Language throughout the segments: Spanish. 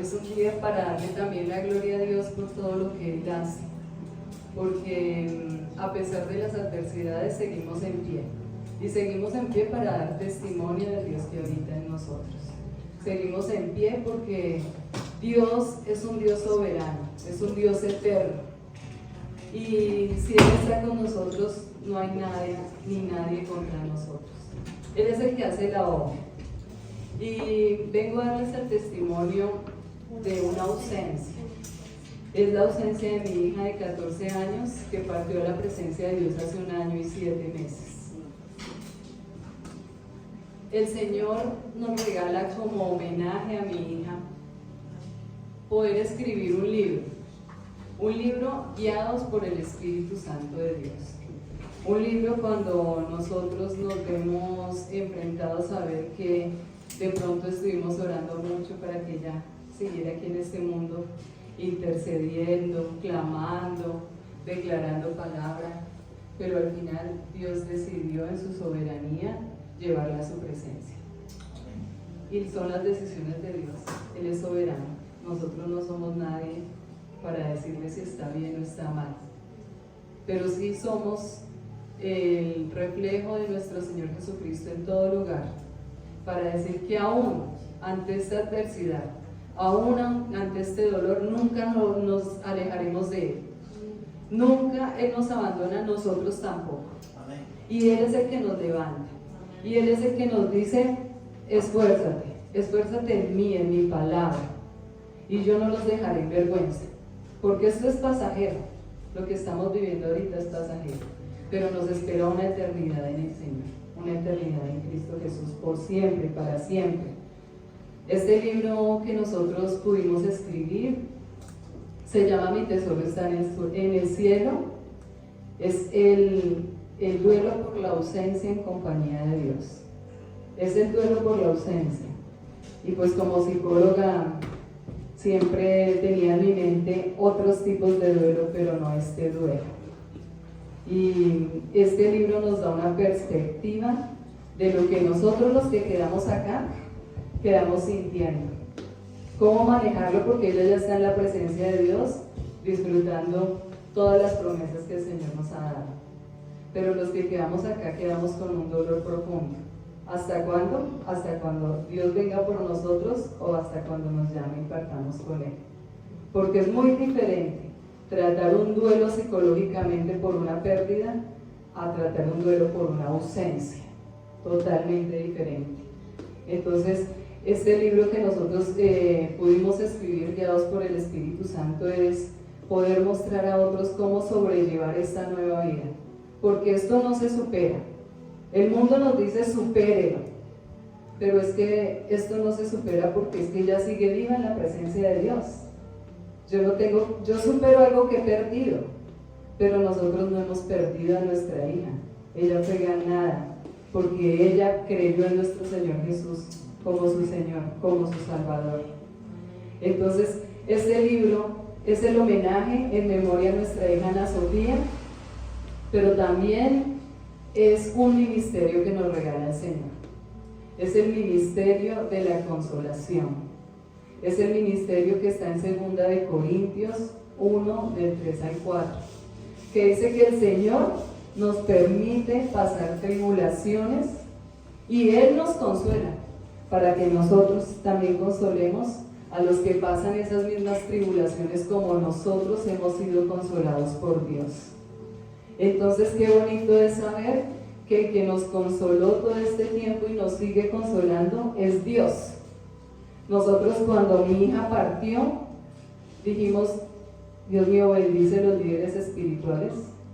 es un día para darle también la gloria a Dios por todo lo que Él hace, porque a pesar de las adversidades seguimos en pie, y seguimos en pie para dar testimonio del Dios que habita en nosotros. Seguimos en pie porque Dios es un Dios soberano, es un Dios eterno, y si Él está con nosotros, no hay nadie ni nadie contra nosotros. Él es el que hace la obra. Y vengo a darles el testimonio de una ausencia. Es la ausencia de mi hija de 14 años que partió a la presencia de Dios hace 1 año y 7 meses. El Señor nos regala como homenaje a mi hija poder escribir un libro guiados por el Espíritu Santo de Dios. Un libro cuando nosotros nos vemos enfrentados a ver que de pronto estuvimos orando mucho para que ella siguiera aquí en este mundo, intercediendo, clamando, declarando palabra, pero al final Dios decidió en su soberanía llevarla a su presencia. Y son las decisiones de Dios. Él es soberano. Nosotros no somos nadie para decirle si está bien o está mal, pero sí somos el reflejo de nuestro Señor Jesucristo en todo lugar, para decir que aún ante esta adversidad, aún ante este dolor, nunca nos alejaremos de Él. Nunca Él nos abandona, nosotros tampoco. Amén. Y Él es el que nos levanta. Y Él es el que nos dice, esfuérzate en mí, en mi palabra. Y yo no los dejaré en vergüenza. Porque esto es pasajero. Lo que estamos viviendo ahorita es pasajero. Pero nos espera una eternidad en el Señor. Una eternidad en Cristo Jesús, por siempre, para siempre. Este libro que nosotros pudimos escribir se llama Mi tesoro está en el cielo. Es el duelo por la ausencia en compañía de Dios. Es el duelo por la ausencia. Y pues como psicóloga siempre tenía en mi mente otros tipos de duelo, pero no este duelo. Y este libro nos da una perspectiva de lo que nosotros los que quedamos acá quedamos sintiendo, cómo manejarlo, porque ella ya está en la presencia de Dios disfrutando todas las promesas que el Señor nos ha dado, pero los que quedamos acá quedamos con un dolor profundo. ¿Hasta cuándo? Hasta cuando Dios venga por nosotros o hasta cuando nos llame y partamos con Él, porque es muy diferente tratar un duelo psicológicamente por una pérdida a tratar un duelo por una ausencia, totalmente diferente. Entonces, este libro que nosotros pudimos escribir guiados por el Espíritu Santo es poder mostrar a otros cómo sobrellevar esta nueva vida, porque esto no se supera. El mundo nos dice supérelo, pero es que esto no se supera porque es que ella sigue viva en la presencia de Dios. Yo supero algo que he perdido, pero nosotros no hemos perdido a nuestra hija. Ella fue ganada porque ella creyó en nuestro Señor Jesús como su Señor, como su Salvador. Entonces, este libro es el homenaje en memoria a nuestra hija Ana Sofía, pero también es un ministerio que nos regala el Señor. Es el ministerio de la consolación. Es el ministerio que está en 2 de Corintios 1, del 3 al 4, que dice que el Señor nos permite pasar tribulaciones y Él nos consuela para que nosotros también consolemos a los que pasan esas mismas tribulaciones como nosotros hemos sido consolados por Dios. Entonces, qué bonito es saber que el que nos consoló todo este tiempo y nos sigue consolando es Dios. Nosotros cuando mi hija partió, dijimos, Dios mío, bendice los líderes espirituales,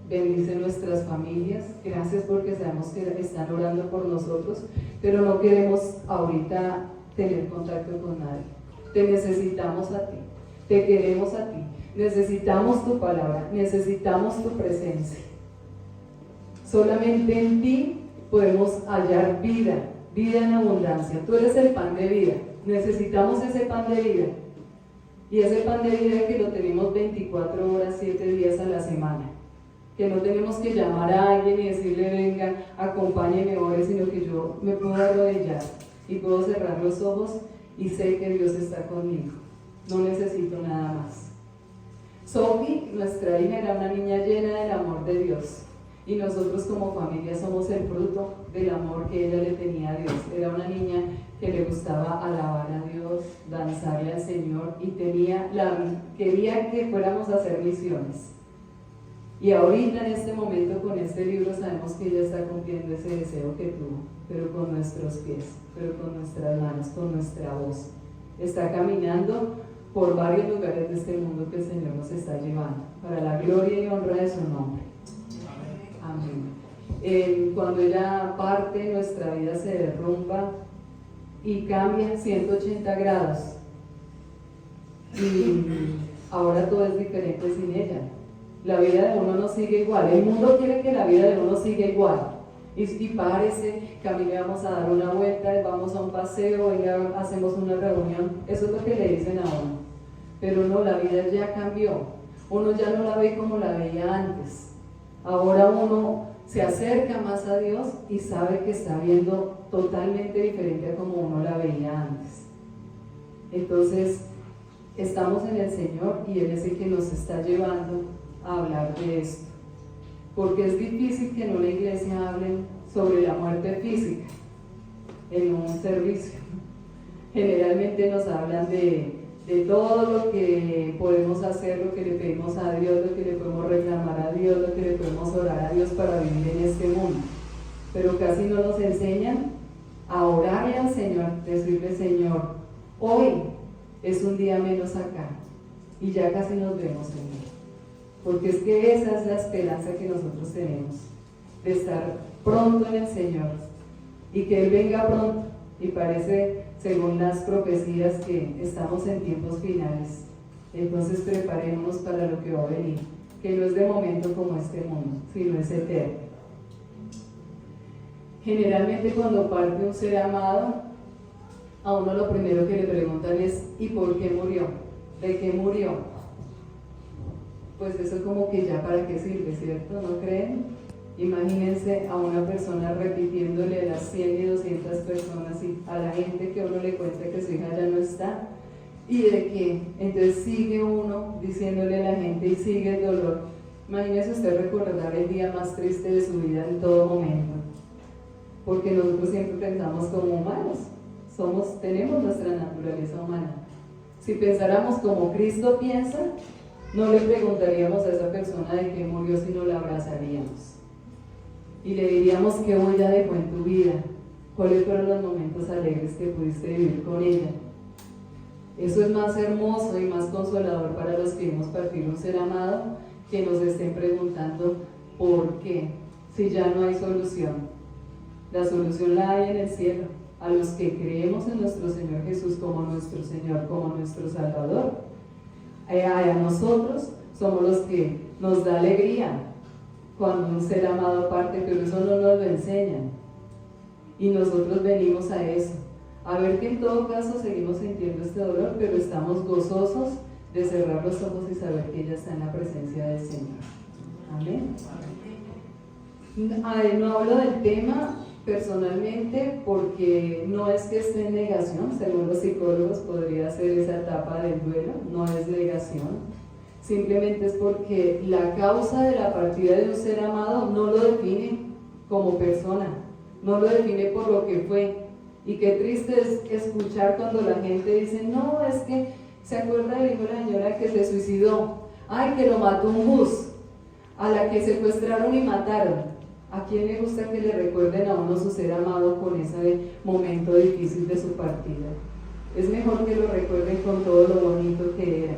bendice nuestras familias, gracias porque sabemos que están orando por nosotros, pero no queremos ahorita tener contacto con nadie. Te necesitamos a ti, te queremos a ti, necesitamos tu palabra, necesitamos tu presencia. Solamente en ti podemos hallar vida en abundancia. Tú eres el pan de vida, necesitamos ese pan de vida. Y ese pan de vida que lo tenemos 24 horas, 7 días a la semana. Que no tenemos que llamar a alguien y decirle, venga, acompáñeme, ore, sino que yo me puedo arrodillar y puedo cerrar los ojos y sé que Dios está conmigo. no necesito nada más. Sophie, nuestra hija, era una niña llena del amor de Dios. Y nosotros como familia somos el fruto del amor que ella le tenía a Dios. Era una niña que le gustaba alabar a Dios, danzarle al Señor y quería que fuéramos a hacer misiones. Y ahorita en este momento con este libro sabemos que ella está cumpliendo ese deseo que tuvo, pero con nuestros pies, pero con nuestras manos, con nuestra voz. Está caminando por varios lugares de este mundo que el Señor nos está llevando, para la gloria y honra de su nombre. Amén. Cuando ella parte, nuestra vida se derrumba y cambia en 180 grados. Y ahora todo es diferente sin ella. La vida de uno no sigue igual. El mundo quiere que la vida de uno siga igual. Y parece, caminamos a dar una vuelta, vamos a un paseo, venga, hacemos una reunión. Eso es lo que le dicen a uno. Pero no, la vida ya cambió. Uno ya no la ve como la veía antes. Ahora uno se acerca más a Dios y sabe que está viendo totalmente diferente a como uno la veía antes. Entonces, estamos en el Señor y Él es el que nos está llevando a hablar de esto. Porque es difícil que en una iglesia hablen sobre la muerte física en un servicio. Generalmente nos hablan de todo lo que podemos hacer, lo que le pedimos a Dios, lo que le podemos reclamar a Dios, lo que le podemos orar a Dios para vivir en este mundo. Pero casi no nos enseñan a orarle al Señor, decirle: Señor, hoy es un día menos acá y ya casi nos vemos, Señor. Porque es que esa es la esperanza que nosotros tenemos, de estar pronto en el Señor y que Él venga pronto. Y parece, según las profecías, que estamos en tiempos finales. Entonces preparémonos para lo que va a venir, que no es de momento como este mundo, sino es eterno. Generalmente cuando parte un ser amado, a uno lo primero que le preguntan es: ¿y por qué murió? ¿De qué murió? Pues eso como que ya para qué sirve, ¿cierto? ¿No creen? Imagínense a una persona repitiéndole a las 100 y 200 personas y a la gente que uno le cuenta que su hija ya no está, y de que entonces sigue uno diciéndole a la gente y sigue el dolor. Imagínese usted recordar el día más triste de su vida en todo momento, porque nosotros siempre pensamos como humanos, tenemos nuestra naturaleza humana. Si pensáramos como Cristo piensa, no le preguntaríamos a esa persona de qué murió, sino la abrazaríamos. Y le diríamos: ¿qué huella dejó en tu vida? ¿Cuáles fueron los momentos alegres que pudiste vivir con ella? Eso es más hermoso y más consolador para los que hemos partido un ser amado, que nos estén preguntando ¿por qué? Si ya no hay solución. La solución la hay en el cielo, a los que creemos en nuestro Señor Jesús como nuestro Señor, como nuestro Salvador. A nosotros somos los que nos da alegría cuando un ser amado parte, pero eso no nos lo enseñan. Y nosotros venimos a eso, a ver que en todo caso seguimos sintiendo este dolor, pero estamos gozosos de cerrar los ojos y saber que ella está en la presencia del Señor. Amén. No hablo del tema personalmente porque no es que esté en negación, según los psicólogos podría ser esa etapa del duelo, no es negación. Simplemente es porque la causa de la partida de un ser amado no lo define como persona, no lo define por lo que fue. Y qué triste es escuchar cuando la gente dice: no, es que se acuerda del hijo de la señora que se suicidó, ay, que lo mató un bus, a la que secuestraron y mataron. ¿A quién le gusta que le recuerden a uno su ser amado con ese momento difícil de su partida? Es mejor que lo recuerden con todo lo bonito que era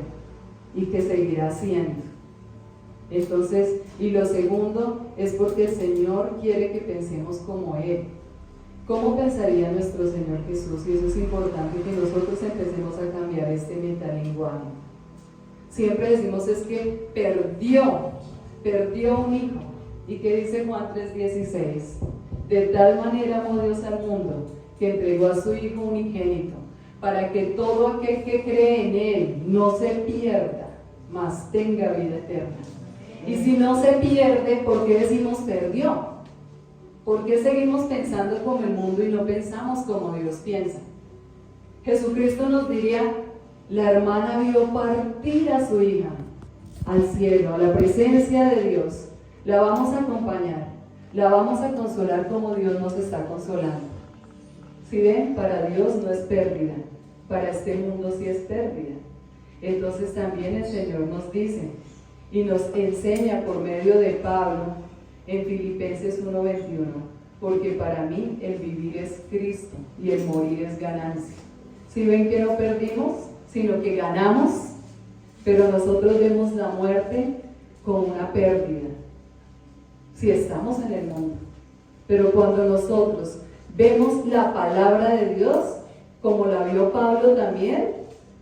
y que seguirá siendo. Entonces, y lo segundo es porque el Señor quiere que pensemos como Él. ¿Cómo pensaría nuestro Señor Jesús? Y eso es importante, que nosotros empecemos a cambiar este metalenguaje. Siempre decimos es que perdió un hijo. ¿Y qué dice Juan 3:16? De tal manera amó Dios al mundo, que entregó a su Hijo unigénito, para que todo aquel que cree en Él no se pierda, mas tenga vida eterna. Y si no se pierde, ¿por qué decimos perdió? ¿Por qué seguimos pensando como el mundo y no pensamos como Dios piensa? Jesucristo nos diría: La hermana vio partir a su hija al cielo, a la presencia de Dios. La vamos a acompañar, la vamos a consolar como Dios nos está consolando. Si ven, para Dios no es pérdida, para este mundo sí es pérdida. Entonces también el Señor nos dice y nos enseña por medio de Pablo en Filipenses 1:21, porque para mí el vivir es Cristo y el morir es ganancia. Si ven que no perdimos, sino que ganamos, pero nosotros vemos la muerte como una pérdida, si estamos en el mundo. Pero cuando nosotros vemos la palabra de Dios, como la vio Pablo también,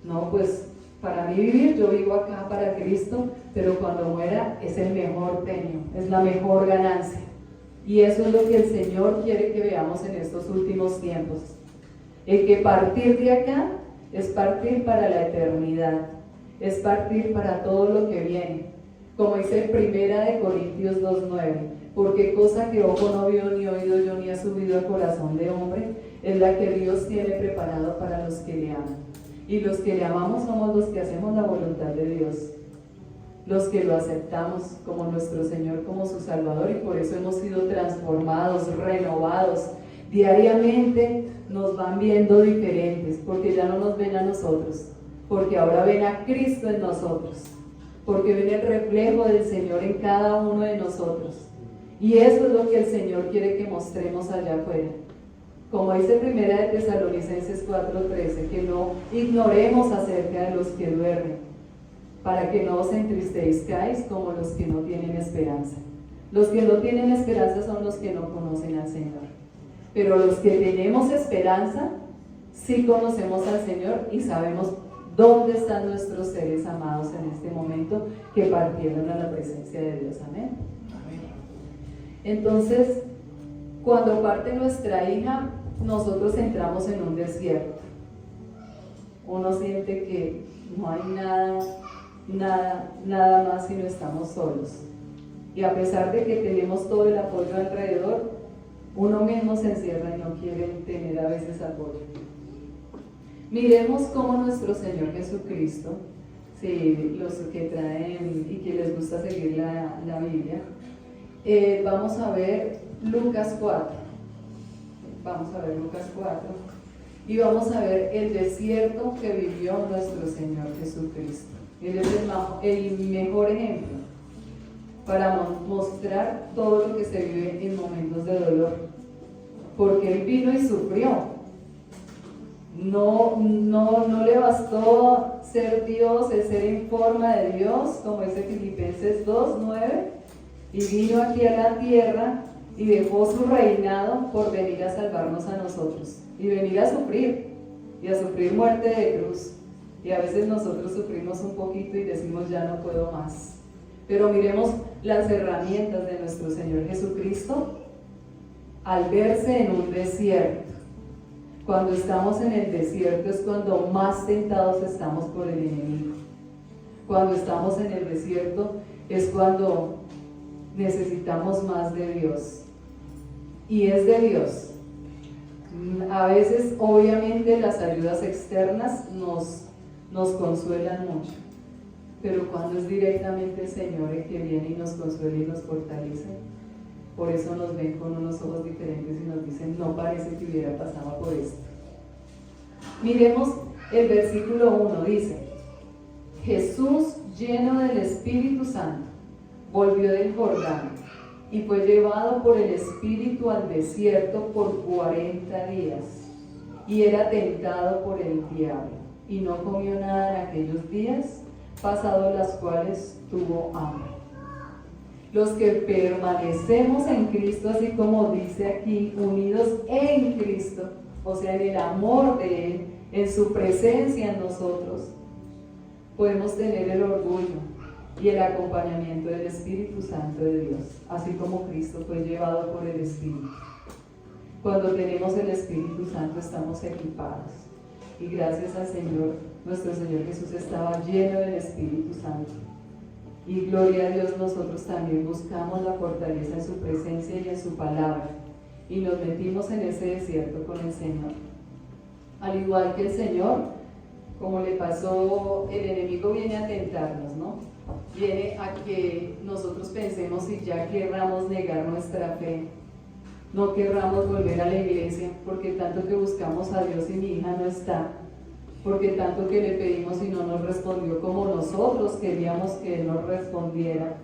no, pues para mí vivir, yo vivo acá para Cristo, pero cuando muera es el mejor premio, es la mejor ganancia. Y eso es lo que el Señor quiere que veamos en estos últimos tiempos. El que partir de acá es partir para la eternidad, es partir para todo lo que viene. Como dice 1 Corintios 2:9, porque cosa que ojo no vio, ni oído yo, ni ha subido al corazón de hombre, es la que Dios tiene preparado para los que le aman. Y los que le amamos somos los que hacemos la voluntad de Dios, los que lo aceptamos como nuestro Señor, como su Salvador, y por eso hemos sido transformados, renovados. Diariamente nos van viendo diferentes, porque ya no nos ven a nosotros, porque ahora ven a Cristo en nosotros, porque ven el reflejo del Señor en cada uno de nosotros. Y eso es lo que el Señor quiere que mostremos allá afuera. Como dice 1 Tesalonicenses 4:13, que no ignoremos acerca de los que duermen, para que no os entristezcáis como los que no tienen esperanza. Los que no tienen esperanza son los que no conocen al Señor. Pero los que tenemos esperanza, sí conocemos al Señor y sabemos dónde están nuestros seres amados en este momento que partieron a la presencia de Dios. Amén. Entonces, cuando parte nuestra hija, nosotros entramos en un desierto. Uno siente que no hay nada más si no estamos solos. Y a pesar de que tenemos todo el apoyo alrededor, uno mismo se encierra y no quiere tener a veces apoyo. Miremos cómo nuestro Señor Jesucristo, si los que traen y que les gusta seguir la Biblia, vamos a ver Lucas 4. Vamos a ver Lucas 4 y vamos a ver el desierto que vivió nuestro Señor Jesucristo. Él es el mejor ejemplo para mostrar todo lo que se vive en momentos de dolor, porque Él vino y sufrió. No le bastó ser Dios, el ser en forma de Dios, como dice Filipenses 2:9, y vino aquí a la tierra y dejó su reinado por venir a salvarnos a nosotros y venir a sufrir, y a sufrir muerte de cruz. Y a veces nosotros sufrimos un poquito y decimos ya no puedo más. Pero miremos las herramientas de nuestro Señor Jesucristo al verse en un desierto. Cuando estamos en el desierto es cuando más tentados estamos por el enemigo. Cuando estamos en el desierto es cuando necesitamos más de Dios. Y es de Dios. A veces, obviamente, las ayudas externas nos consuelan mucho. Pero cuando es directamente el Señor el que viene y nos consuela y nos fortalece, por eso nos ven con unos ojos diferentes y nos dicen, no parece que hubiera pasado por esto. Miremos el versículo 1, dice, Jesús, lleno del Espíritu Santo, volvió del Jordán y fue llevado por el Espíritu al desierto por 40 días y era tentado por el diablo y no comió nada en aquellos días, pasados las cuales tuvo hambre. Los que permanecemos en Cristo, así como dice aquí, unidos en Cristo, o sea, en el amor de Él, en su presencia en nosotros, podemos tener el orgullo y el acompañamiento del Espíritu Santo de Dios, así como Cristo fue llevado por el Espíritu. Cuando tenemos el Espíritu Santo estamos equipados, y gracias al Señor, nuestro Señor Jesús estaba lleno del Espíritu Santo. Y gloria a Dios, nosotros también buscamos la fortaleza en su presencia y en su palabra, y nos metimos en ese desierto con el Señor. Al igual que el Señor, como le pasó, el enemigo viene a tentarnos, ¿no? Viene a que nosotros pensemos y ya querramos negar nuestra fe, no querramos volver a la iglesia, porque tanto que buscamos a Dios y mi hija no está, porque tanto que le pedimos y no nos respondió como nosotros queríamos que Él nos respondiera.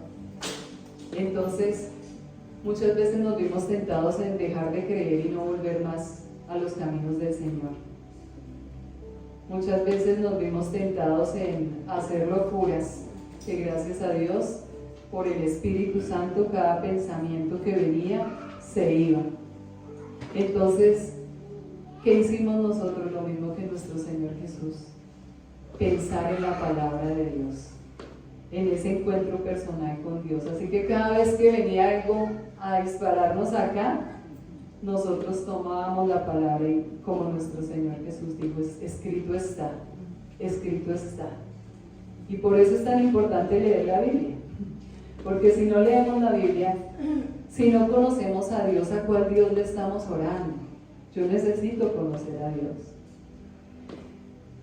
Entonces, muchas veces nos vimos tentados en dejar de creer y no volver más a los caminos del Señor. Muchas veces nos vimos tentados en hacer locuras, que gracias a Dios, por el Espíritu Santo, cada pensamiento que venía se iba. Entonces, ¿qué hicimos nosotros? Lo mismo que nuestro Señor Jesús: pensar en la palabra de Dios, en ese encuentro personal con Dios. Así que cada vez que venía algo a dispararnos acá, nosotros tomábamos la palabra y, como nuestro Señor Jesús dijo, escrito está, escrito está. Y por eso es tan importante leer la Biblia, porque si no leemos la Biblia, si no conocemos a Dios, ¿a cuál Dios le estamos orando? Yo necesito conocer a Dios.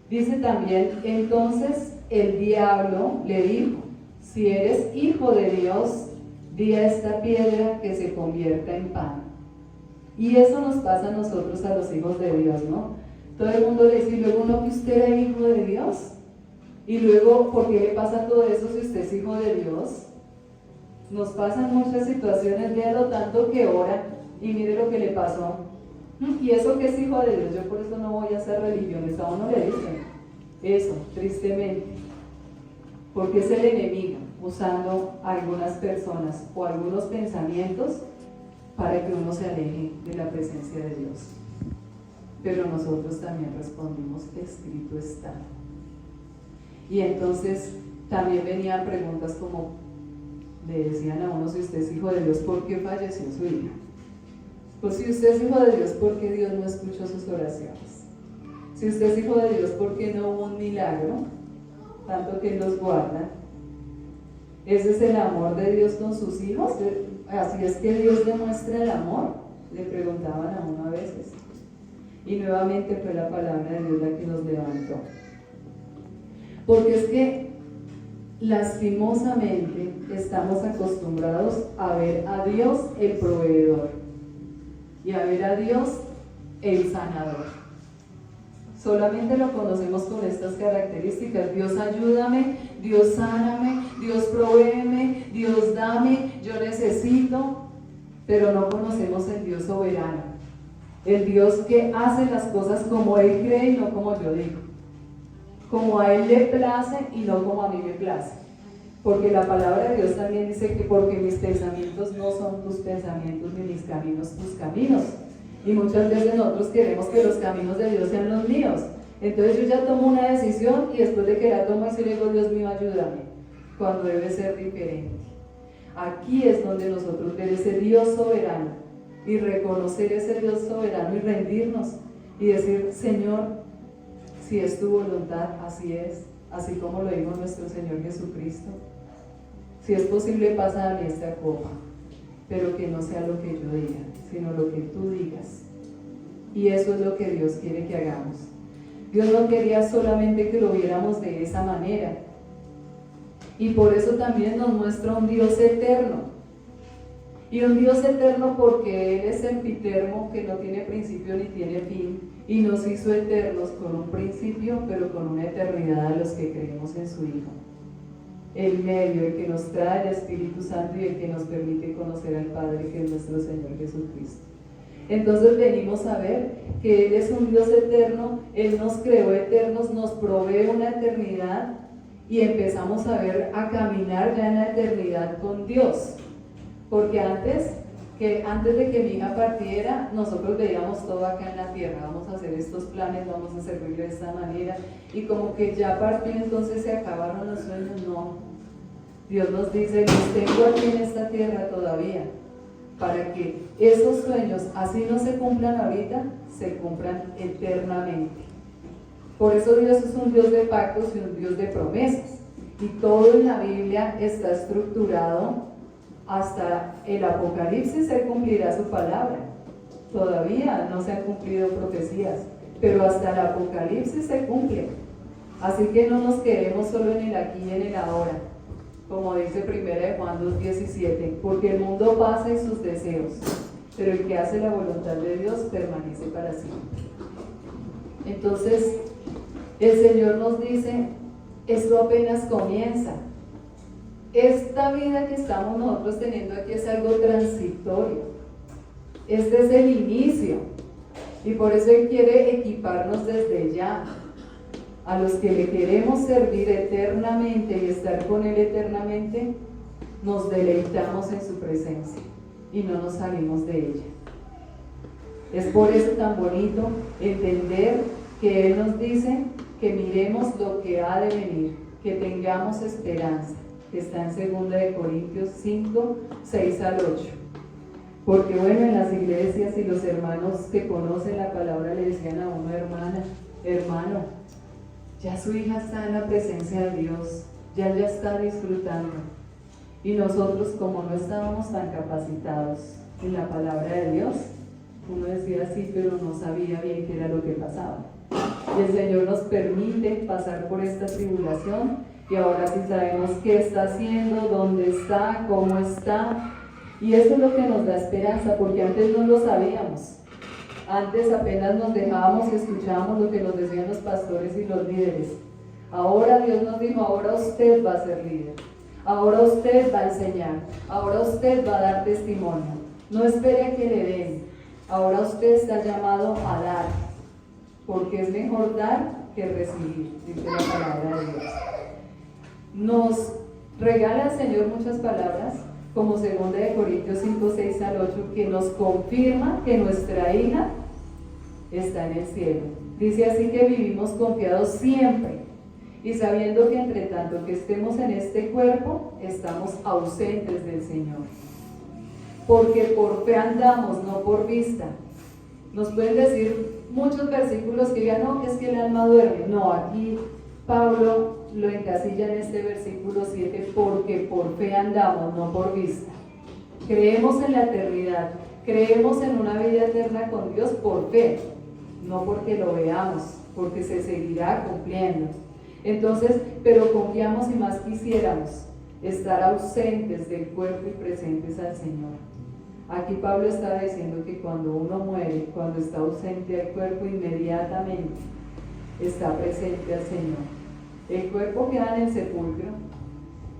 Dice también, entonces el diablo le dijo: si eres hijo de Dios, di a esta piedra que se convierta en pan. Y eso nos pasa a nosotros, a los hijos de Dios, ¿no? Todo el mundo le dice, luego no, que usted era hijo de Dios. Y luego, ¿por qué le pasa todo eso si usted es hijo de Dios? Nos pasan muchas situaciones, véalo tanto que ora y mire lo que le pasó. Y eso que es hijo de Dios, yo por eso no voy a hacer religiones, a uno le dicen eso, tristemente. Porque es el enemigo usando a algunas personas o algunos pensamientos para que uno se aleje de la presencia de Dios. Pero nosotros también respondimos, escrito está. Y entonces también venían preguntas como, le decían a uno, si usted es hijo de Dios, ¿por qué falleció su hija? Pues si usted es hijo de Dios, ¿por qué Dios no escuchó sus oraciones? Si usted es hijo de Dios, ¿por qué no hubo un milagro? Tanto que Él los guarda. Ese es el amor de Dios con sus hijos. Así es que Dios demuestra el amor, le preguntaban a uno a veces. Y nuevamente fue la palabra de Dios la que nos levantó. Porque es que lastimosamente estamos acostumbrados a ver a Dios el proveedor y a ver a Dios el sanador. Solamente lo conocemos con estas características: Dios ayúdame, Dios sáname, Dios provéeme, Dios dame, yo necesito. Pero no conocemos el Dios soberano, el Dios que hace las cosas como Él cree y no como yo digo, como a Él le place y no como a mí me place. Porque la palabra de Dios también dice que porque mis pensamientos no son tus pensamientos, ni mis caminos tus caminos. Y muchas veces nosotros queremos que los caminos de Dios sean los míos. Entonces yo ya tomo una decisión y después de que la tomo y le digo, Dios mío, ayúdame, cuando debe ser diferente. Aquí es donde nosotros ver ese Dios soberano y reconocer ese Dios soberano y rendirnos y decir, Señor, si es tu voluntad, así es, así como lo dijo nuestro Señor Jesucristo. Si es posible, pasa a mí esta copa, pero que no sea lo que yo diga, sino lo que tú digas. Y eso es lo que Dios quiere que hagamos. Dios no quería solamente que lo viéramos de esa manera. Y por eso también nos muestra un Dios eterno. Y un Dios eterno porque Él es sempiterno, que no tiene principio ni tiene fin, y nos hizo eternos con un principio, pero con una eternidad a los que creemos en su Hijo. El medio, el que nos trae el Espíritu Santo y el que nos permite conocer al Padre, que es nuestro Señor Jesucristo. Entonces venimos a ver que Él es un Dios eterno, Él nos creó eternos, nos provee una eternidad y empezamos a ver, a caminar ya en la eternidad con Dios. Porque antes de que mi hija partiera, nosotros veíamos todo acá en la tierra, vamos a hacer estos planes, vamos a servirle de esta manera, y como que ya partió, entonces se acabaron los sueños. No, Dios nos dice, los tengo aquí en esta tierra todavía, para que esos sueños, así no se cumplan ahorita, se cumplan eternamente. Por eso Dios es un Dios de pactos y un Dios de promesas, y todo en la Biblia está estructurado. Hasta el Apocalipsis se cumplirá su palabra. Todavía no se han cumplido profecías, pero hasta el Apocalipsis se cumple. Así que no nos quedemos solo en el aquí y en el ahora, como dice 1 Juan 2:17, porque el mundo pasa y sus deseos, pero el que hace la voluntad de Dios permanece para siempre. Entonces, el Señor nos dice, esto apenas comienza. Esta vida que estamos nosotros teniendo aquí es algo transitorio. Este es el inicio. Y por eso Él quiere equiparnos desde ya. A los que le queremos servir eternamente y estar con Él eternamente, nos deleitamos en su presencia y no nos salimos de ella. Es por eso tan bonito entender que Él nos dice que miremos lo que ha de venir, que tengamos esperanza, que está en 2 Corintios 5, 6 al 8. Porque bueno, en las iglesias y los hermanos que conocen la palabra le decían a uno, hermano, ya su hija está en la presencia de Dios, ya está disfrutando. Y nosotros, como no estábamos tan capacitados en la palabra de Dios, uno decía sí, pero no sabía bien qué era lo que pasaba. Y el Señor nos permite pasar por esta tribulación, y ahora sí sabemos qué está haciendo, dónde está, cómo está. Y eso es lo que nos da esperanza, porque antes no lo sabíamos. Antes apenas nos dejábamos y escuchábamos lo que nos decían los pastores y los líderes. Ahora Dios nos dijo, ahora usted va a ser líder. Ahora usted va a enseñar. Ahora usted va a dar testimonio. No espere a que le den. Ahora usted está llamado a dar. Porque es mejor dar que recibir, dice la palabra de Dios. Nos regala el Señor muchas palabras, como 2 Corintios 5, 6 al 8, que nos confirma que nuestra hija está en el cielo. Dice así que vivimos confiados siempre, y sabiendo que entre tanto que estemos en este cuerpo, estamos ausentes del Señor. Porque por fe andamos, no por vista. Nos pueden decir muchos versículos que digan, no, que es que el alma duerme. No, aquí Pablo lo encasilla en este versículo 7, porque por fe andamos, no por vista. Creemos en la eternidad, creemos en una vida eterna con Dios por fe, no porque lo veamos, porque se seguirá cumpliendo. Entonces, pero confiamos y más quisiéramos estar ausentes del cuerpo y presentes al Señor. Aquí Pablo está diciendo que cuando uno muere, cuando está ausente del cuerpo, inmediatamente está presente al Señor. El cuerpo queda en el sepulcro,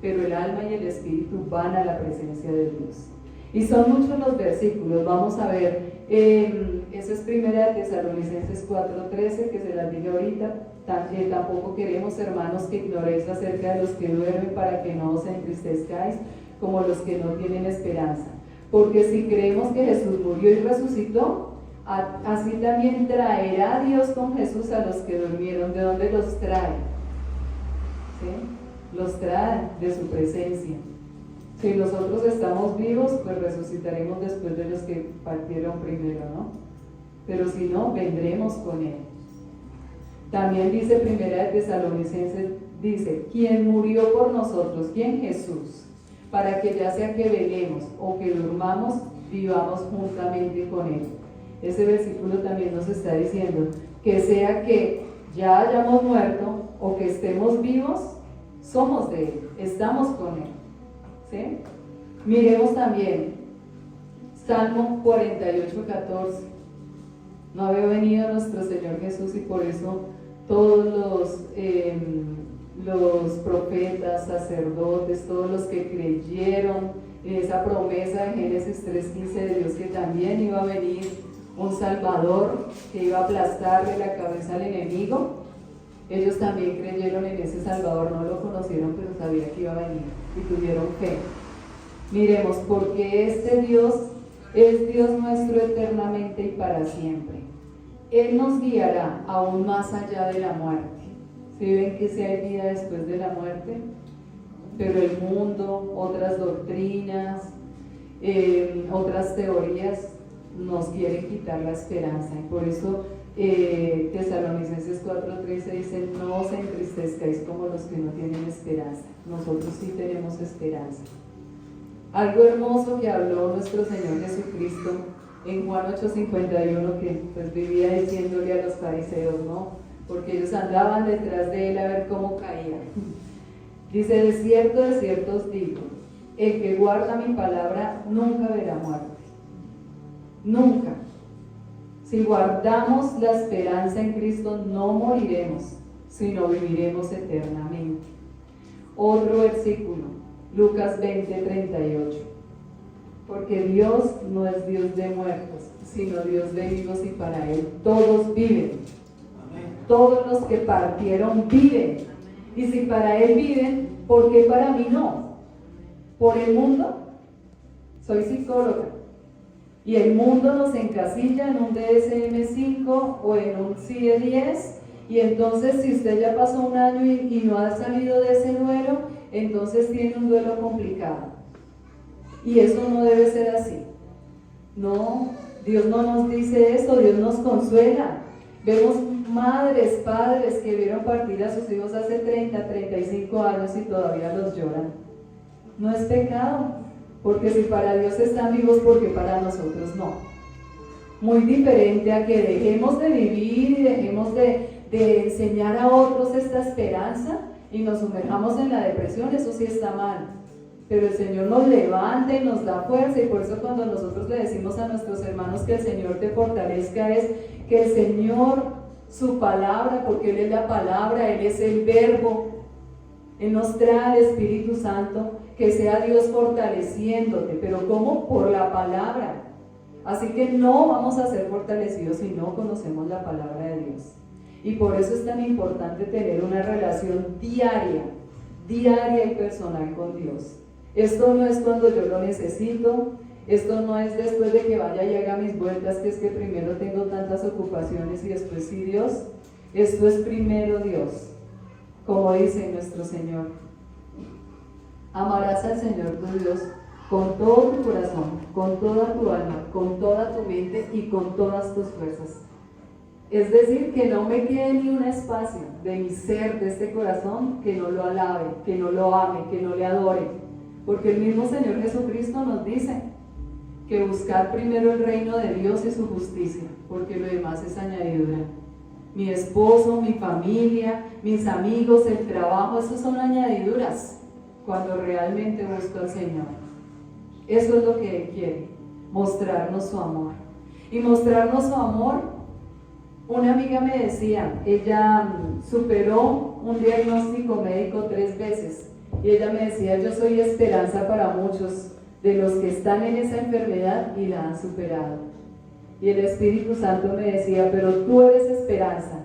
pero el alma y el espíritu van a la presencia de Dios. Y son muchos los versículos, vamos a ver, eso es 1 Tesalonicenses 4:13, que se las dije ahorita. Tampoco queremos, hermanos, que ignoréis acerca de los que duermen, para que no os entristezcáis como los que no tienen esperanza. Porque si creemos que Jesús murió y resucitó, así también traerá Dios con Jesús a los que durmieron. ¿De dónde los trae? ¿Sí? Los trae de su presencia. Si nosotros estamos vivos, pues resucitaremos después de los que partieron primero, ¿no? Pero si no, vendremos con Él. También dice 1 Tesalonicenses, dice, quien murió por nosotros, ¿quién? Jesús, para que ya sea que velemos o que durmamos, vivamos juntamente con Él. Ese versículo también nos está diciendo que sea que ya hayamos muerto o que estemos vivos, somos de Él, estamos con Él. ¿Sí? Miremos también Salmo 48:14. No había venido nuestro Señor Jesús, y por eso todos los profetas, sacerdotes, todos los que creyeron en esa promesa de Génesis 3:15 de Dios, que también iba a venir un Salvador que iba a aplastarle la cabeza al enemigo, ellos también creyeron en ese Salvador. No lo conocieron, pero sabían que iba a venir y tuvieron fe. Miremos, porque este Dios es Dios nuestro eternamente y para siempre. Él nos guiará aún más allá de la muerte. ¿Sí ven que sí hay vida después de la muerte? Pero el mundo, otras doctrinas, otras teorías nos quieren quitar la esperanza. Y por eso Tesalonicenses 4:13 dice, no os entristezcáis como los que no tienen esperanza. Nosotros sí tenemos esperanza. Algo hermoso que habló nuestro Señor Jesucristo en Juan 8:51, que pues vivía diciéndole a los fariseos, ¿no? porque ellos andaban detrás de él a ver cómo caía. Dice, de cierto os digo, el que guarda mi palabra nunca verá muerte. Nunca. Si guardamos la esperanza en Cristo, no moriremos, sino viviremos eternamente. Otro versículo, Lucas 20:38. Porque Dios no es Dios de muertos, sino Dios de vivos, y para Él todos viven. Todos los que partieron viven. Y si para Él viven, ¿por qué para mí no? ¿Por el mundo? Soy psicóloga. Y el mundo nos encasilla en un DSM-5 o en un CIE-10. Y entonces, si usted ya pasó un año y no ha salido de ese duelo, entonces tiene un duelo complicado. Y eso no debe ser así. No, Dios no nos dice esto, Dios nos consuela. Vemos madres, padres que vieron partir a sus hijos hace 30, 35 años y todavía los lloran. No es pecado, porque si para Dios están vivos, ¿por qué para nosotros no? Muy diferente a que dejemos de vivir y dejemos de enseñar a otros esta esperanza y nos sumerjamos en la depresión. Eso sí está mal. Pero el Señor nos levanta y nos da fuerza, y por eso cuando nosotros le decimos a nuestros hermanos que el Señor te fortalezca, es que el Señor, su palabra, porque Él es la palabra, Él es el verbo, Él nos trae el Espíritu Santo, que sea Dios fortaleciéndote. ¿Pero cómo? Por la palabra. Así que no vamos a ser fortalecidos si no conocemos la palabra de Dios. Y por eso es tan importante tener una relación diaria y personal con Dios. Esto no es cuando yo lo necesito, esto no es después de que vaya y haga mis vueltas, que es que primero tengo tantas ocupaciones y después sí Dios. Esto es primero Dios, como dice nuestro Señor. Amarás al Señor tu Dios con todo tu corazón, con toda tu alma, con toda tu mente y con todas tus fuerzas. Es decir, que no me quede ni un espacio de mi ser, de este corazón, que no lo alabe, que no lo ame, que no le adore. Porque el mismo Señor Jesucristo nos dice que buscar primero el reino de Dios y su justicia, porque lo demás es añadidura. Mi esposo, mi familia, mis amigos, el trabajo, esos son añadiduras cuando realmente busco al Señor. Eso es lo que Él quiere, mostrarnos su amor. Y mostrarnos su amor. Una amiga me decía, ella superó un diagnóstico médico 3 veces, y ella me decía, yo soy esperanza para muchos de los que están en esa enfermedad y la han superado. Y el Espíritu Santo me decía, pero tú eres esperanza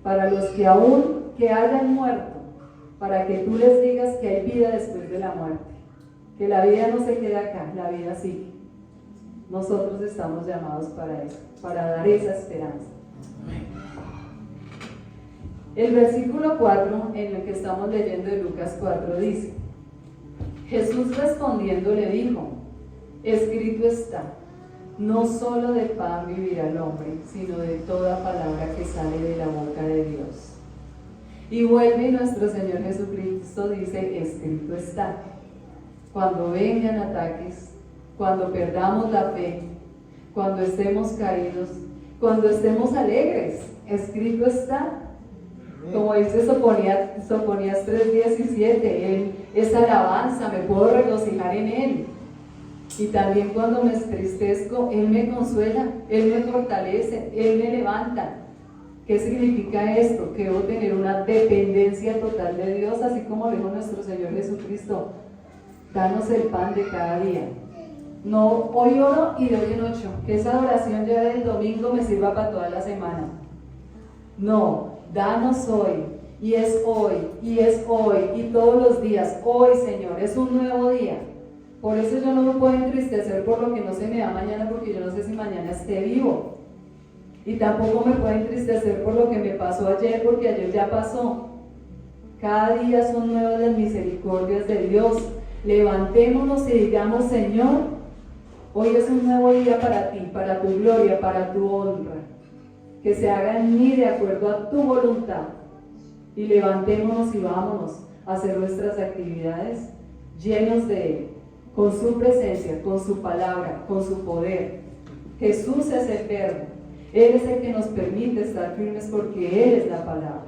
para los que aún que hayan muerto, para que tú les digas que hay vida después de la muerte, que la vida no se queda acá, la vida sigue. Nosotros estamos llamados para eso, para dar esa esperanza. El versículo 4 en el que estamos leyendo de Lucas 4 dice: Jesús respondiendo le dijo, escrito está, no solo de pan vivirá el hombre, sino de toda palabra que sale de la boca de Dios. Y vuelve y nuestro Señor Jesucristo dice, escrito está. Cuando vengan ataques, cuando perdamos la fe, cuando estemos caídos, cuando estemos alegres, escrito está. Como dice Sofonías 3:17, Él es alabanza, me puedo regocijar en Él. Y también cuando me entristezco, Él me consuela, Él me fortalece, Él me levanta. ¿Qué significa esto? Que debo tener una dependencia total de Dios, así como dijo nuestro Señor Jesucristo, danos el pan de cada día. No, hoy oro y de hoy en 8, que esa oración ya del domingo me sirva para toda la semana. No, danos hoy, y es hoy, y todos los días. Hoy, Señor, es un nuevo día. Por eso yo no me puedo entristecer por lo que no se me da mañana, porque yo no sé si mañana esté vivo. Y tampoco me puedo entristecer por lo que me pasó ayer, porque ayer ya pasó. Cada día son nuevas las misericordias de Dios. Levantémonos y digamos, Señor, hoy es un nuevo día para ti, para tu gloria, para tu honra. Que se haga en mí de acuerdo a tu voluntad. Y levantémonos y vámonos a hacer nuestras actividades llenos de Él, con su presencia, con su palabra, con su poder. Jesús es el verbo. Él es el que nos permite estar firmes porque Él es la palabra.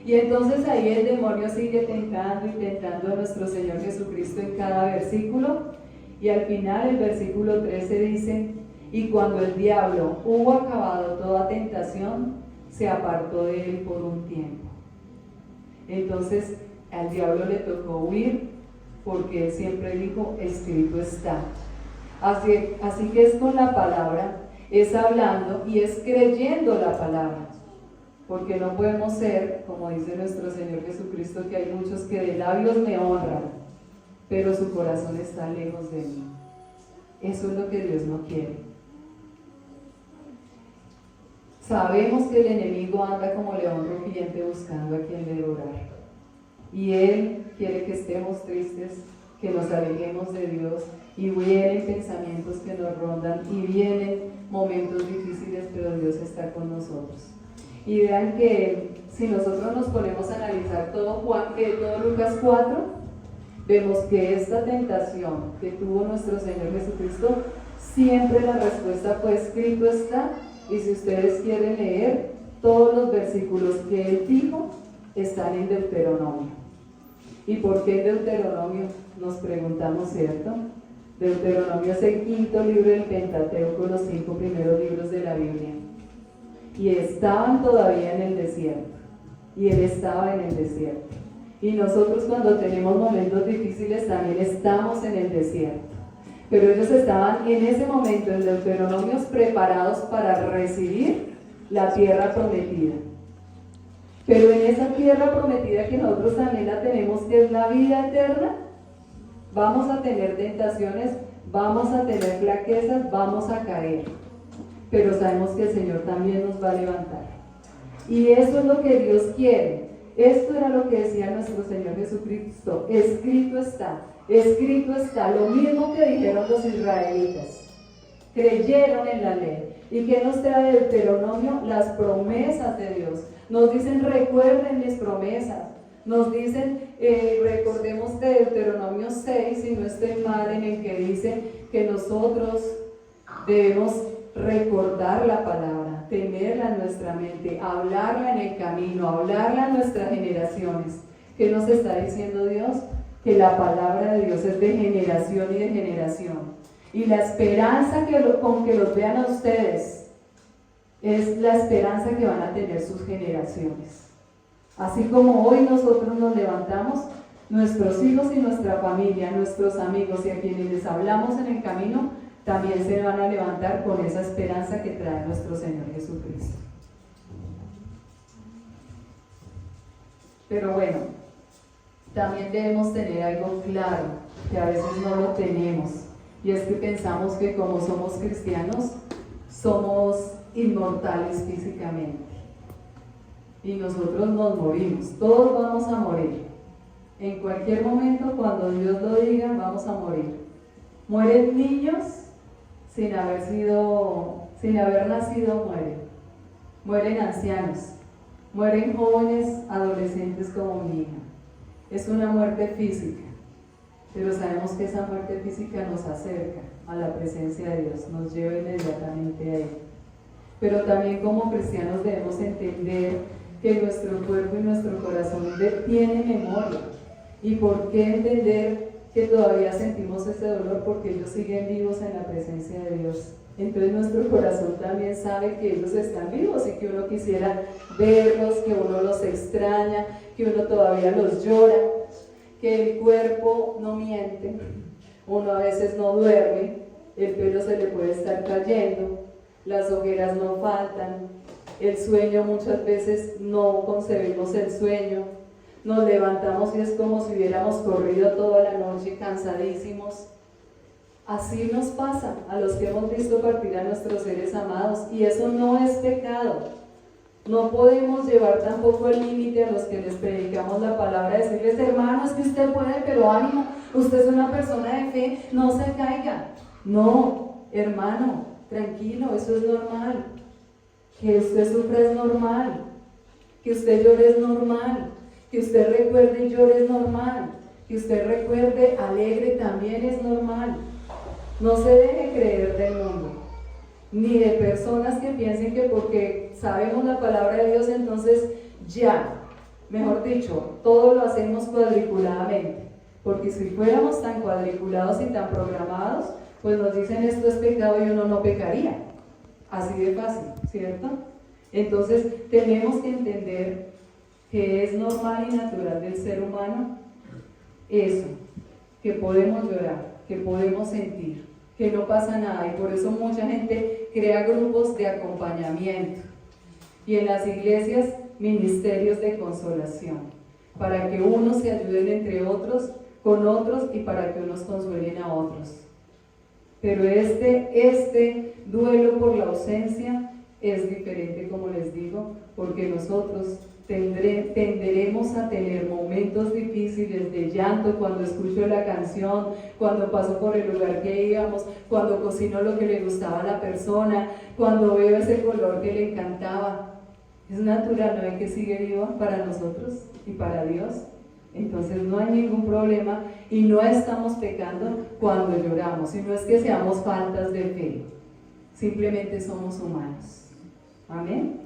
Y entonces ahí el demonio sigue tentando y tentando a nuestro Señor Jesucristo en cada versículo. Y al final el versículo 13 dice: y cuando el diablo hubo acabado toda tentación, se apartó de él por un tiempo. Entonces al diablo le tocó huir, porque él siempre dijo: escrito está. Así que es con la palabra, es hablando y es creyendo la palabra. Porque no podemos ser, como dice nuestro Señor Jesucristo, que hay muchos que de labios me honran, pero su corazón está lejos de mí. Eso es lo que Dios no quiere. Sabemos que el enemigo anda como león rugiente buscando a quien devorar. Y él quiere que estemos tristes, que nos alejemos de Dios, y vienen pensamientos que nos rondan, y vienen momentos difíciles, pero Dios está con nosotros. Y vean que si nosotros nos ponemos a analizar todo Lucas 4, vemos que esta tentación que tuvo nuestro Señor Jesucristo, siempre la respuesta fue: escrito está. Y si ustedes quieren leer, todos los versículos que Él dijo están en Deuteronomio. ¿Y por qué Deuteronomio? Nos preguntamos, ¿cierto? Deuteronomio es el quinto libro del Pentateuco, los 5 primeros libros de la Biblia. Y estaban todavía en el desierto. Y Él estaba en el desierto. Y nosotros, cuando tenemos momentos difíciles, también estamos en el desierto. Pero ellos estaban en ese momento en Deuteronomios preparados para recibir la tierra prometida. Pero en esa tierra prometida que nosotros también la tenemos, que es la vida eterna, vamos a tener tentaciones, vamos a tener flaquezas, vamos a caer. Pero sabemos que el Señor también nos va a levantar. Y eso es lo que Dios quiere. Esto era lo que decía nuestro Señor Jesucristo: escrito está. Escrito está, lo mismo que dijeron los israelitas. Creyeron en la ley. ¿Y qué nos trae Deuteronomio? Las promesas de Dios. Nos dicen: recuerden mis promesas. Nos dicen, recordemos de Deuteronomio 6, si no estoy mal, en el que dice que nosotros debemos recordar la palabra, tenerla en nuestra mente, hablarla en el camino, hablarla en nuestras generaciones. ¿Qué nos está diciendo Dios? Que la palabra de Dios es de generación y de generación. Y la esperanza con que los vean a ustedes es la esperanza que van a tener sus generaciones. Así como hoy nosotros nos levantamos, nuestros hijos y nuestra familia, nuestros amigos y a quienes les hablamos en el camino, también se van a levantar con esa esperanza que trae nuestro Señor Jesucristo. Pero bueno, también debemos tener algo claro, que a veces no lo tenemos, y es que pensamos que como somos cristianos, somos inmortales físicamente, y nosotros nos morimos, todos vamos a morir, en cualquier momento, cuando Dios lo diga, vamos a morir. Mueren niños sin haber nacido, mueren ancianos, mueren jóvenes, adolescentes como mi hija. Es una muerte física, pero sabemos que esa muerte física nos acerca a la presencia de Dios, nos lleva inmediatamente a Él. Pero también como cristianos debemos entender que nuestro cuerpo y nuestro corazón tienen memoria. ¿Y por qué entender que todavía sentimos ese dolor? Porque ellos siguen vivos en la presencia de Dios. Entonces nuestro corazón también sabe que ellos están vivos y que uno quisiera verlos, que uno los extraña, que uno todavía los llora, que el cuerpo no miente, uno a veces no duerme, el pelo se le puede estar cayendo, las ojeras no faltan, el sueño muchas veces no concebimos el sueño, nos levantamos y es como si hubiéramos corrido toda la noche cansadísimos. Así nos pasa a los que hemos visto partir a nuestros seres amados, y eso no es pecado. No podemos llevar tampoco el límite a los que les predicamos la palabra, decirles: hermano, es que usted puede, pero ánimo, usted es una persona de fe, no se caiga. No, hermano, tranquilo, eso es normal. Que usted sufra es normal, que usted llore es normal, que usted recuerde y llore es normal, que usted recuerde alegre también es normal. No se deje creer del mundo. ni de personas que piensen que porque sabemos la palabra de Dios, entonces ya, mejor dicho, todo lo hacemos cuadriculadamente. Porque si fuéramos tan cuadriculados y tan programados, pues nos dicen esto es pecado y uno no pecaría. Así de fácil, ¿cierto? Entonces tenemos que entender que es normal y natural del ser humano eso, que podemos llorar, que podemos sentir, que no pasa nada, y por eso mucha gente crea grupos de acompañamiento y en las iglesias ministerios de consolación, para que unos se ayuden entre otros, con otros, y para que unos consuelen a otros. Pero este duelo por la ausencia es diferente, como les digo, porque nosotros tenderemos a tener momentos difíciles de llanto cuando escucho la canción, cuando paso por el lugar que íbamos, cuando cocino lo que le gustaba a la persona, cuando veo ese color que le encantaba. Es natural, ¿no ven que sigue vivo para nosotros y para Dios? Entonces no hay ningún problema y no estamos pecando cuando lloramos, y no es que seamos faltas de fe, simplemente somos humanos. Amén.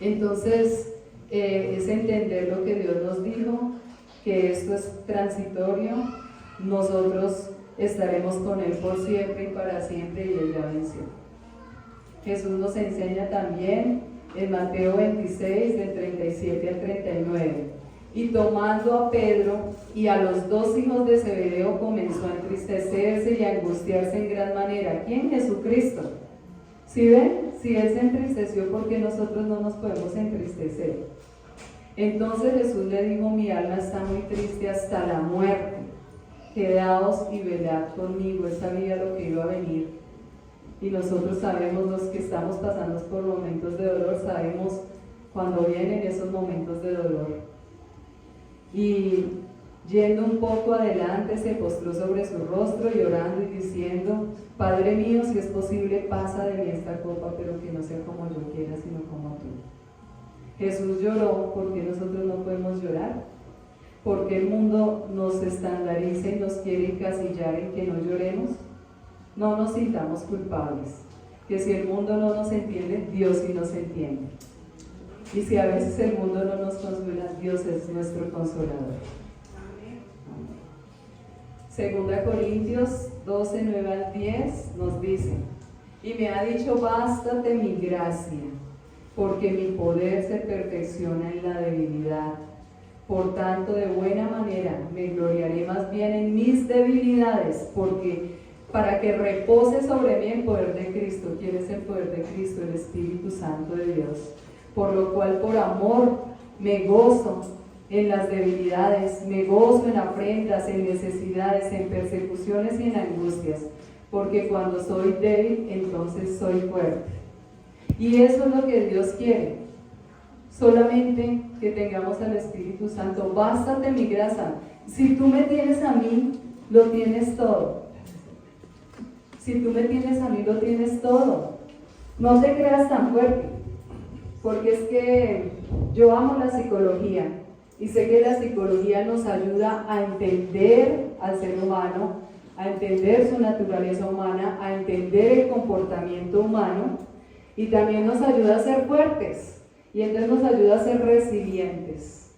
Entonces es entender lo que Dios nos dijo, que esto es transitorio, nosotros estaremos con Él por siempre y para siempre, y Él ya venció. Jesús nos enseña también en Mateo 26, del 37 al 39. Y tomando a Pedro y a los dos hijos de Zebedeo, comenzó a entristecerse y a angustiarse en gran manera. ¿Quién? Jesucristo. ¿Sí ven? Si Él se entristeció, ¿por qué nosotros no nos podemos entristecer? Entonces Jesús le dijo: mi alma está muy triste hasta la muerte. Quedaos y velad conmigo. Él sabía lo que iba a venir. Y nosotros sabemos, los que estamos pasando por momentos de dolor, sabemos cuando vienen esos momentos de dolor. Y yendo un poco adelante, se postró sobre su rostro, llorando y diciendo: Padre mío, si es posible, pasa de mí esta copa, pero que no sea como yo quiera, sino como tú. Jesús lloró. ¿Por qué nosotros no podemos llorar? Porque el mundo nos estandariza y nos quiere encasillar en que no lloremos. No nos sintamos culpables, que si el mundo no nos entiende, Dios sí nos entiende. Y si a veces el mundo no nos consuela, Dios es nuestro consolador. Segunda Corintios 12, 9 al 10 nos dice: y me ha dicho: bástate mi gracia, porque mi poder se perfecciona en la debilidad. Por tanto, de buena manera me gloriaré más bien en mis debilidades, para que repose sobre mí el poder de Cristo. ¿Quién es el poder de Cristo? El Espíritu Santo de Dios. Por lo cual, por amor, me gozo en las debilidades, me gozo en afrentas, en necesidades, en persecuciones y en angustias, porque cuando soy débil, entonces soy fuerte. Y eso es lo que Dios quiere, solamente que tengamos al Espíritu Santo. Bástate mi gracia. Si tú me tienes a mí, lo tienes todo. Si tú me tienes a mí, lo tienes todo. No te creas tan fuerte, porque es que yo amo la psicología y sé que la psicología nos ayuda a entender al ser humano, a entender su naturaleza humana, a entender el comportamiento humano, y también nos ayuda a ser fuertes, y entonces nos ayuda a ser resilientes.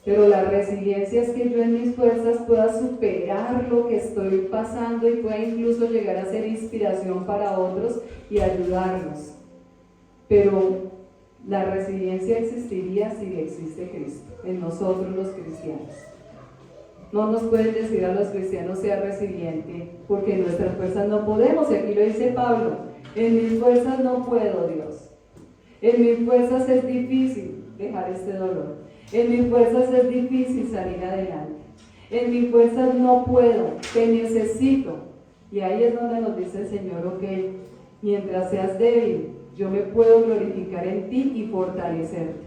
Pero la resiliencia es que yo en mis fuerzas pueda superar lo que estoy pasando y pueda incluso llegar a ser inspiración para otros y ayudarlos. Pero la resiliencia existiría si existe Cristo en nosotros los cristianos. No nos pueden decir a los cristianos: sea resiliente, porque en nuestras fuerzas no podemos. Y aquí lo dice Pablo: en mis fuerzas no puedo, Dios. En mis fuerzas es difícil dejar este dolor. En mis fuerzas es difícil salir adelante. En mis fuerzas no puedo, te necesito. Y ahí es donde nos dice el Señor: ok, mientras seas débil, yo me puedo glorificar en ti y fortalecerte.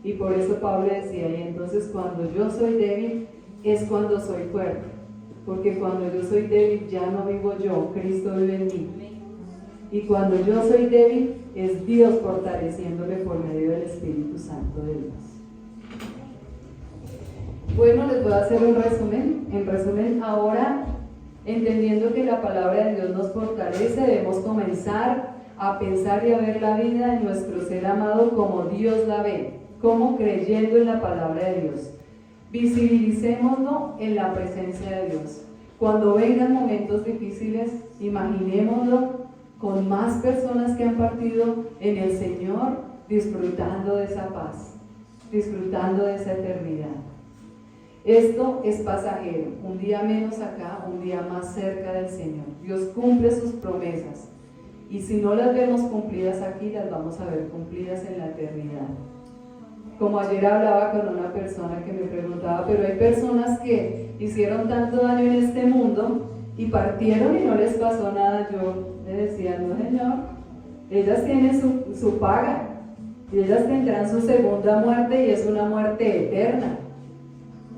Y por eso Pablo decía: y entonces cuando yo soy débil, es cuando soy fuerte. Porque cuando yo soy débil, ya no vivo yo, Cristo vive en mí. Y cuando yo soy débil, es Dios fortaleciéndome por medio del Espíritu Santo de Dios. Bueno, les voy a hacer un resumen. En resumen, ahora Entendiendo que la palabra de Dios nos fortalece, debemos comenzar a pensar y a ver la vida de nuestro ser amado como Dios la ve, como creyendo en la palabra de Dios. Visibilicémoslo en la presencia de Dios. Cuando vengan momentos difíciles, imaginémoslo con más personas que han partido en el Señor, disfrutando de esa paz, disfrutando de esa eternidad. Esto es pasajero, un día menos acá, un día más cerca del Señor. Dios cumple sus promesas y si no las vemos cumplidas aquí, las vamos a ver cumplidas en la eternidad. Como ayer hablaba con una persona que me preguntaba, pero hay personas que hicieron tanto daño en este mundo y partieron y no les pasó nada. Yo le decía, no señor, ellas tienen su paga y ellas tendrán su segunda muerte y es una muerte eterna.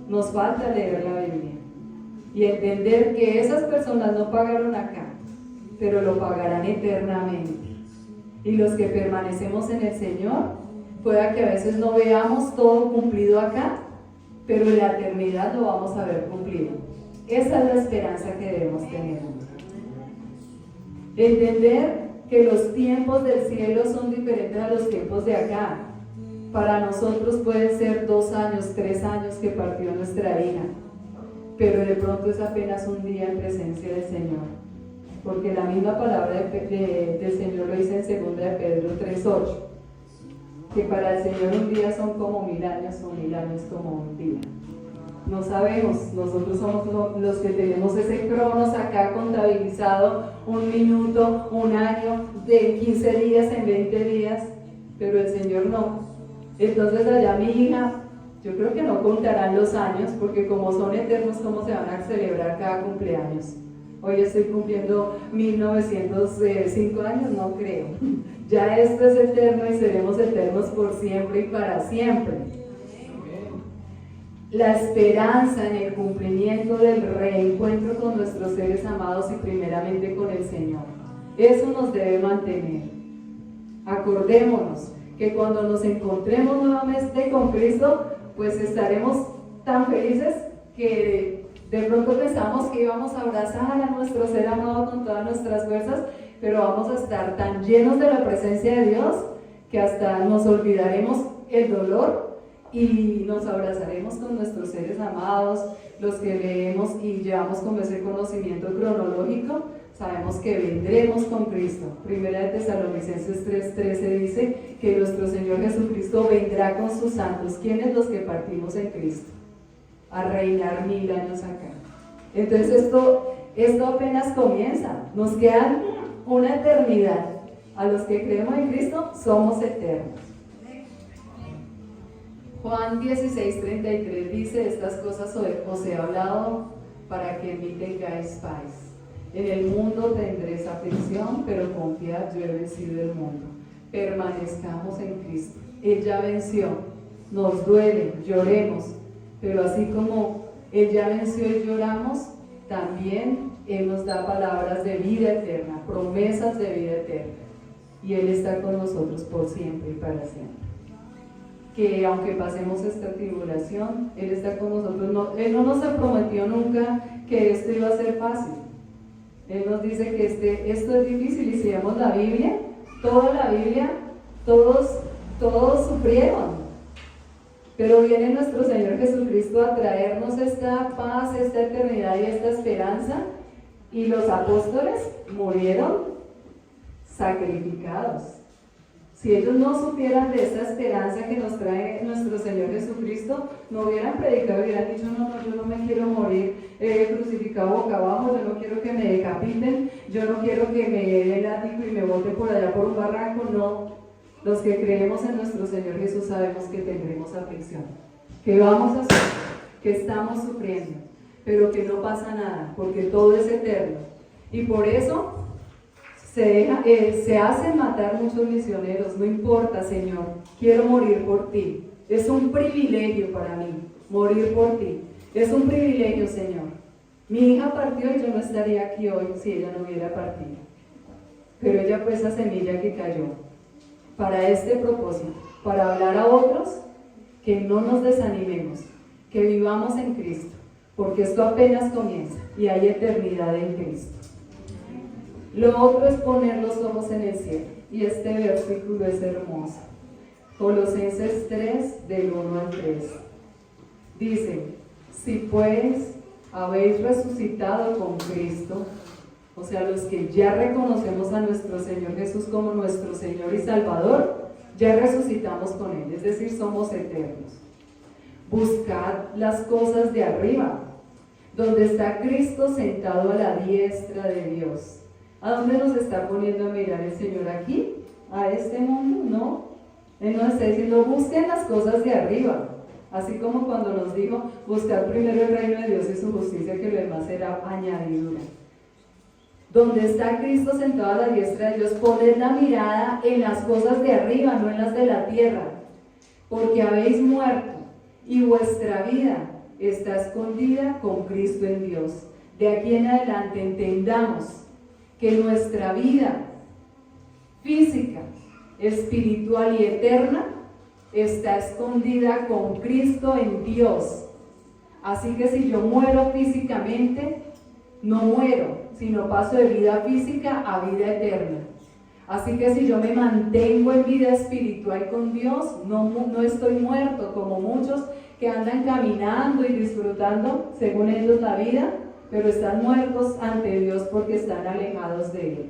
Nos falta leer la Biblia y entender que esas personas no pagaron acá, pero lo pagarán eternamente. Y los que permanecemos en el Señor, pueda que a veces no veamos todo cumplido acá, pero en la eternidad lo vamos a ver cumplido. Esa es la esperanza que debemos tener. Entender que los tiempos del cielo son diferentes a los tiempos de acá. Para nosotros pueden ser 2 años, 3 años que partió nuestra hija, pero de pronto es apenas un día en presencia del Señor, porque la misma palabra del Señor lo dice en 2 de Pedro 3:8, que para el Señor un día son como 1000 años o 1000 años como un día. No sabemos, nosotros somos los que tenemos ese cronos acá contabilizado, 1 minuto, 1 año, de 15 días en 20 días, pero el Señor no. Entonces allá mi hija, yo creo que no contarán los años, porque como son eternos, ¿cómo se van a celebrar cada cumpleaños? Hoy estoy cumpliendo 1905 años, no creo. Ya esto es eterno y seremos eternos por siempre y para siempre. La esperanza en el cumplimiento del reencuentro con nuestros seres amados y primeramente con el Señor. Eso nos debe mantener. Acordémonos que cuando nos encontremos nuevamente con Cristo, pues estaremos tan felices que de pronto pensamos que íbamos a abrazar a nuestro ser amado con todas nuestras fuerzas, pero vamos a estar tan llenos de la presencia de Dios que hasta nos olvidaremos el dolor y nos abrazaremos con nuestros seres amados, los que leemos y llevamos como ese conocimiento cronológico. Sabemos que vendremos con Cristo. Primera de Tesalonicenses 3:13 dice que nuestro Señor Jesucristo vendrá con sus santos. ¿Quiénes? Los que partimos en Cristo, a reinar 1000 años acá. Entonces esto apenas comienza. Nos quedan una eternidad. A los que creemos en Cristo somos eternos. Juan 16:33 dice: estas cosas os he hablado para que en mí tengáis paz. En el mundo tendréis aflicción, pero confiad, yo he vencido el mundo. Permanezcamos en Cristo. Él ya venció. Nos duele, lloremos, pero así como Él ya venció y lloramos, también Él nos da palabras de vida eterna, promesas de vida eterna. Y Él está con nosotros por siempre y para siempre. Que aunque pasemos esta tribulación, Él está con nosotros. Él no nos prometió nunca que esto iba a ser fácil. Él nos dice que esto es difícil, y si vemos la Biblia, toda la Biblia, todos sufrieron. Pero viene nuestro Señor Jesucristo a traernos esta paz, esta eternidad y esta esperanza, y los apóstoles murieron sacrificados. Si ellos no supieran de esta esperanza que nos trae nuestro Señor Jesucristo, no hubieran predicado, hubieran dicho: no, yo no me quiero morir crucificado boca abajo, yo no quiero que me decapiten, yo no quiero que me dé el látigo y me bote por allá por un barranco. No, los que creemos en nuestro Señor Jesús sabemos que tendremos aflicción, que vamos a sufrir, que estamos sufriendo, pero que no pasa nada, porque todo es eterno. Y por eso se hacen matar muchos misioneros. No importa, Señor, quiero morir por ti. Es un privilegio para mí morir por ti. Es un privilegio, Señor. Mi hija partió y yo no estaría aquí hoy si ella no hubiera partido. Pero ella fue esa semilla que cayó para este propósito, para hablar a otros que no nos desanimemos, que vivamos en Cristo, porque esto apenas comienza y hay eternidad en Cristo. Lo otro es poner los ojos en el cielo, y este versículo es hermoso. Colosenses 3, del 1 al 3. Dice: si pues habéis resucitado con Cristo, o sea, los que ya reconocemos a nuestro Señor Jesús como nuestro Señor y Salvador, ya resucitamos con Él, es decir, somos eternos. Buscad las cosas de arriba, donde está Cristo sentado a la diestra de Dios. ¿A dónde nos está poniendo a mirar el Señor aquí? ¿A este mundo? No. Él nos está diciendo, busquen las cosas de arriba. Así como cuando nos dijo, buscar primero el reino de Dios y su justicia, que lo demás será añadidura. Donde está Cristo sentado a la diestra de Dios, poned la mirada en las cosas de arriba, no en las de la tierra, porque habéis muerto y vuestra vida está escondida con Cristo en Dios. De aquí en adelante entendamos que nuestra vida física, espiritual y eterna está escondida con Cristo en Dios. Así que si yo muero físicamente, no muero, sino paso de vida física a vida eterna. Así que si yo me mantengo en vida espiritual con Dios, no estoy muerto como muchos que andan caminando y disfrutando, según ellos, la vida, pero están muertos ante Dios porque están alejados de Él.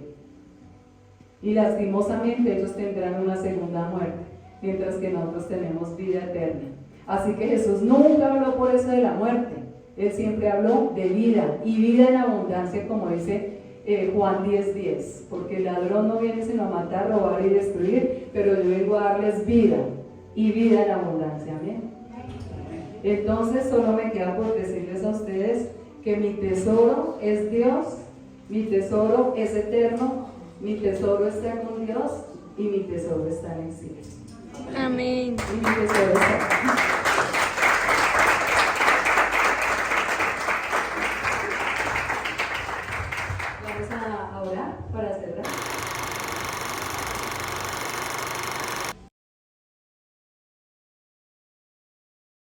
Y lastimosamente ellos tendrán una segunda muerte, mientras que nosotros tenemos vida eterna. Así que Jesús nunca habló por eso de la muerte. Él siempre habló de vida, y vida en abundancia, como dice Juan 10:10, porque el ladrón no viene sino a matar, robar y destruir, pero yo vengo a darles vida, y vida en abundancia. Amén. Entonces solo me queda por decirles a ustedes que mi tesoro es Dios, mi tesoro es eterno, mi tesoro está con Dios y mi tesoro está en el cielo. Amén. Y mi tesoro está